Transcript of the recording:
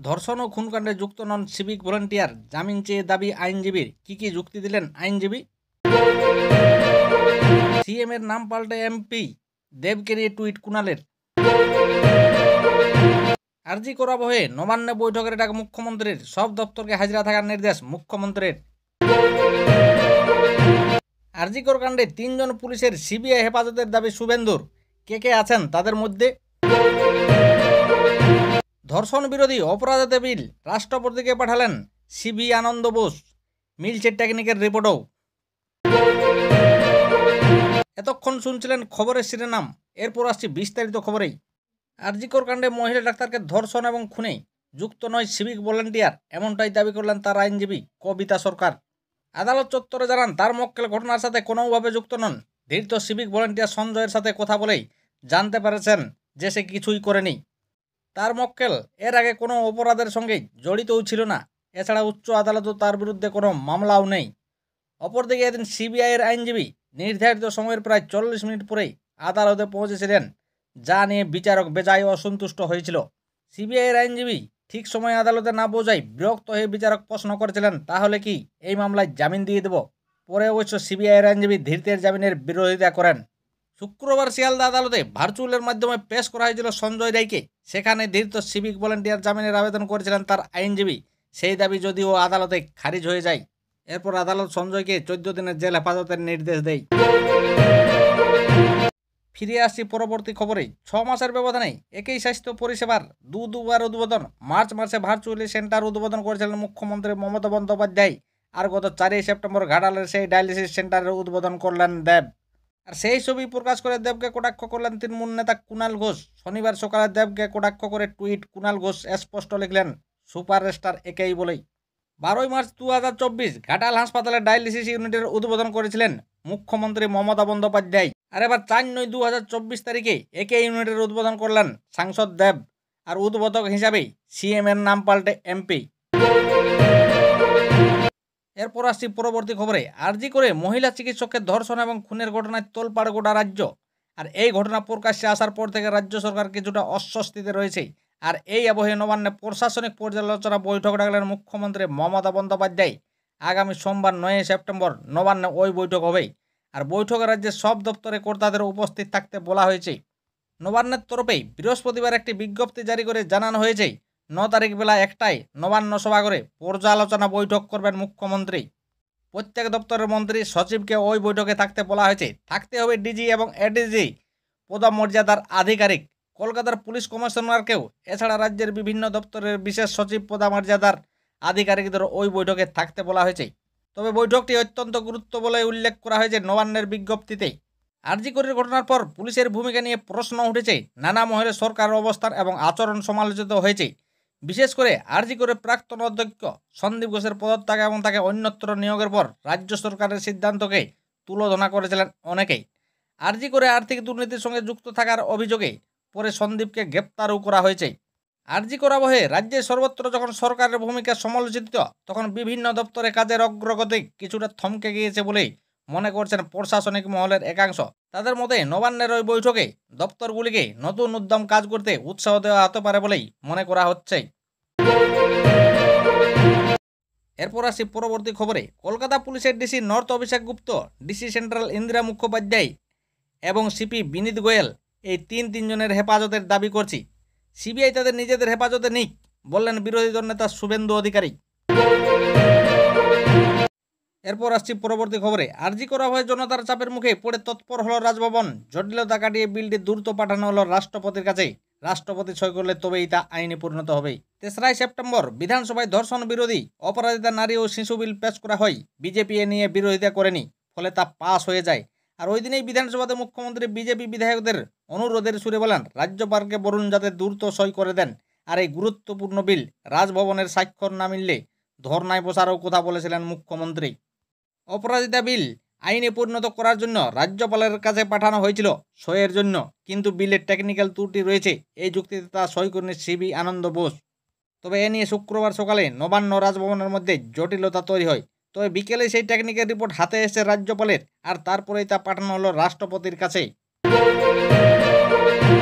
ধর্ষণ ও খুনকাণ্ডে যুক্ত নন civic volunteer, জামিন চেয়ে দাবি আইনজীবীর। কি যুক্তি দিলেন আইনজীবী? সিএম এর নাম পাল্টে এমপি, দেবকে নিয়ে টুইট কুণালের। আরজি করা বহে নবান্নে বৈঠকের ডাক মুখ্যমন্ত্রীর, সব দপ্তরকে হাজিরা থাকার নির্দেশ মুখ্যমন্ত্রীর। আরজিকর কাণ্ডে ৩ জন পুলিশের সিবিআই হেফাজতের দাবি শুভেন্দুর। কে আছেন তাদের মধ্যে? ধর্ষণ বিরোধী অপরাধে বিল রাষ্ট্রপতিকে পাঠালেন সিবি আনন্দ বোস, মিলছে টেকনিকের রিপোর্টও। এতক্ষণ শুনছিলেন খবরের শিরোনাম, এরপর আসছি বিস্তারিত খবরেই। আরজিকর কাণ্ডে মহিলা ডাক্তারকে ধর্ষণ এবং খুনে যুক্ত নয় সিভিক ভলেন্টিয়ার, এমনটাই দাবি করলেন তার আইনজীবী কবিতা সরকার। আদালত চত্বরে জানান তার মক্কেল ঘটনার সাথে কোনোভাবে যুক্ত নন। ধৃত সিভিক ভলেন্টিয়ার সঞ্জয়ের সাথে কথা বলেই জানতে পেরেছেন যে সে কিছুই করেনি। তার মক্কেল এর আগে কোনো অপরাধের সঙ্গে জড়িতও ছিল না। এছাড়া উচ্চ আদালতও তার বিরুদ্ধে কোনো মামলাও নেই। অপরদিকে এদিন সিবিআইয়ের আইনজীবী নির্ধারিত সময়ের প্রায় 40 মিনিট পরেই আদালতে পৌঁছেছিলেন, যা নিয়ে বিচারক বেজায় অসন্তুষ্ট হয়েছিল। সিবিআইয়ের আইনজীবী ঠিক সময়ে আদালতে না পৌঁছায় বিরক্ত হয়ে বিচারক প্রশ্ন করেছিলেন, তাহলে কি এই মামলায় জামিন দিয়ে দেব? পরে অবশ্য সিবিআইয়ের আইনজীবী ধৃতের জামিনের বিরোধিতা করেন। শুক্রবার শিয়ালদা আদালতে ভার্চুয়ালের মাধ্যমে পেশ করা হয়েছিল সঞ্জয় রায়কে। সেখানে ধৃত সিভিক ভলেন্টিয়ার জামিনের আবেদন করেছিলেন তার আইনজীবী। সেই দাবি যদিও আদালতে খারিজ হয়ে যায়। এরপর আদালত সঞ্জয়কে 14 দিনের জেল হেফাজতের নির্দেশ দেয়। ফিরে আসছি পরবর্তী খবরে। 6 মাসের ব্যবধানে একই স্বাস্থ্য পরিষেবার দুবার উদ্বোধন। মার্চ মাসে ভার্চুয়ালি সেন্টার উদ্বোধন করেছিলেন মুখ্যমন্ত্রী মমতা বন্দ্যোপাধ্যায়। আর গত 4 সেপ্টেম্বর ঘাটালের সেই ডায়ালিসিস সেন্টারের উদ্বোধন করলেন দেব। আর সেই ছবি প্রকাশ করে দেবকে কটাক্ষ করলেন তৃণমূল নেতা কুণাল ঘোষ। শনিবার সকালে দেবকে কটাক্ষ করে টুইট কুণাল ঘোষ স্পষ্ট লিখলেন, সুপারস্টার একেই বলেই। 12 মার্চ 2024 ঘাটাল হাসপাতালে ডায়ালিসিস ইউনিটের উদ্বোধন করেছিলেন মুখ্যমন্ত্রী মমতা বন্দ্যোপাধ্যায়। আর এবার 4/9/2024 তারিখে একে ইউনিটের উদ্বোধন করলেন সাংসদ দেব। আর উদ্বোধক হিসাবে সিএম এর নাম পাল্টে এমপি। এরপর আসছি পরবর্তী খবরে। আরজি করে মহিলা চিকিৎসককে ধর্ষণ এবং খুনের ঘটনায় তোলপাড় গোটা রাজ্য। আর এই ঘটনা প্রকাশ্যে আসার পর থেকে রাজ্য সরকার কিছুটা অস্বস্তিতে রয়েছে। আর এই আবহে নবান্নে প্রশাসনিক পর্যালোচনা বৈঠক ডাকলেন মুখ্যমন্ত্রী মমতা বন্দ্যোপাধ্যায়। আগামী সোমবার 9 সেপ্টেম্বর নবান্নে ওই বৈঠক হবে। আর বৈঠকে রাজ্যের সব দপ্তরে কর্তাদের উপস্থিত থাকতে বলা হয়েছে। নবান্নের তরফে বৃহস্পতিবার একটি বিজ্ঞপ্তি জারি করে জানানো হয়েছে, 9 তারিখ বেলা 1টায় নবান্ন সভাঘরে পর্যালোচনা বৈঠক করবেন মুখ্যমন্ত্রী। প্রত্যেক দপ্তরের মন্ত্রী সচিবকে ওই বৈঠকে থাকতে বলা হয়েছে। থাকতে হবে ডিজি এবং এডিজি পদমর্যাদার আধিকারিক, কলকাতার পুলিশ কমিশনারকেও। এছাড়া রাজ্যের বিভিন্ন দপ্তরের বিশেষ সচিব পদমর্যাদার আধিকারিকদের ওই বৈঠকে থাকতে বলা হয়েছে। তবে বৈঠকটি অত্যন্ত গুরুত্ব বলে উল্লেখ করা হয়েছে নবান্নের বিজ্ঞপ্তিতে। আরজি করের ঘটনার পর পুলিশের ভূমিকা নিয়ে প্রশ্ন উঠেছে। নানা মহলে সরকারের অবস্থান এবং আচরণ সমালোচিত হয়েছে। বিশেষ করে আরজি করে প্রাক্তন অধ্যক্ষ সন্দীপ ঘোষের পদত্যাগ এবং তাকে অন্যত্র নিয়োগের পর রাজ্য সরকারের সিদ্ধান্তকে তুলোধনা করেছিলেন অনেকেই। আরজি করে আর্থিক দুর্নীতির সঙ্গে যুক্ত থাকার অভিযোগে পরে সন্দীপকে গ্রেপ্তারও করা হয়েছে। আরজি করা বহে রাজ্যের সর্বত্র যখন সরকারের ভূমিকা সমালোচিত, তখন বিভিন্ন দপ্তরে কাজের অগ্রগতি কিছুটা থমকে গিয়েছে বলেই মনে করছেন প্রশাসনিক মহলের একাংশ। তাদের মতে নবান্নের ওই বৈঠকে দপ্তরগুলিকে নতুন উদ্যম কাজ করতে উৎসাহ দেওয়া হতে পারে বলেই মনে করা হচ্ছে। এরপর আসি পরবর্তী খবরে। কলকাতা পুলিশের ডিসি নর্থ অভিষেক গুপ্ত, ডিসি সেন্ট্রাল ইন্দিরা মুখোপাধ্যায় এবং সিপি বিনীত গোয়েল, এই তিনজনের হেফাজতের দাবি করছি। সিবিআই তাদের নিজেদের হেফাজতে নিক, বললেন বিরোধী দল নেতা শুভেন্দু অধিকারী। এরপর আসছি পরবর্তী খবরে। আরজি করা হয় জনতার চাপের মুখে পড়ে তৎপর হলো রাজভবন। জটিলতা কাটিয়ে বিলটি দ্রুত পাঠানো হলো রাষ্ট্রপতির কাছে। রাষ্ট্রপতি সই করলে তবেই তা আইনে পরিণত হবে। 3 সেপ্টেম্বর বিধানসভায় ধর্ষণ বিরোধী, অপরাজিতা নারী ও শিশু বিল পেশ করা হয়। বিজেপি এ নিয়ে বিরোধিতা করেনি, ফলে তা পাস হয়ে যায়। আর ওই দিনেই বিধানসভাতে মুখ্যমন্ত্রী বিজেপি বিধায়কদের অনুরোধের সুরে বলেন, রাজ্যপালকে বলুন যাতে দ্রুত সই করে দেন। আর এই গুরুত্বপূর্ণ বিল রাজভবনের স্বাক্ষর না মিললে ধর্নায় বসারও কথা বলেছিলেন মুখ্যমন্ত্রী। অপরাজিতা বিল আইনে পরিণত করার জন্য রাজ্যপালের কাছে পাঠানো হয়েছিল সইয়ের জন্য, কিন্তু বিলের টেকনিক্যাল ত্রুটি রয়েছে, এই যুক্তিতে তা সই করেন সিবি আনন্দ বোস। তবে এ নিয়ে শুক্রবার সকালে নবান্ন রাজভবনের মধ্যে জটিলতা তৈরি হয়। তবে বিকেলে সেই টেকনিক্যাল রিপোর্ট হাতে এসে রাজ্যপালের, আর তারপরেই তা পাঠানো হলো রাষ্ট্রপতির কাছে।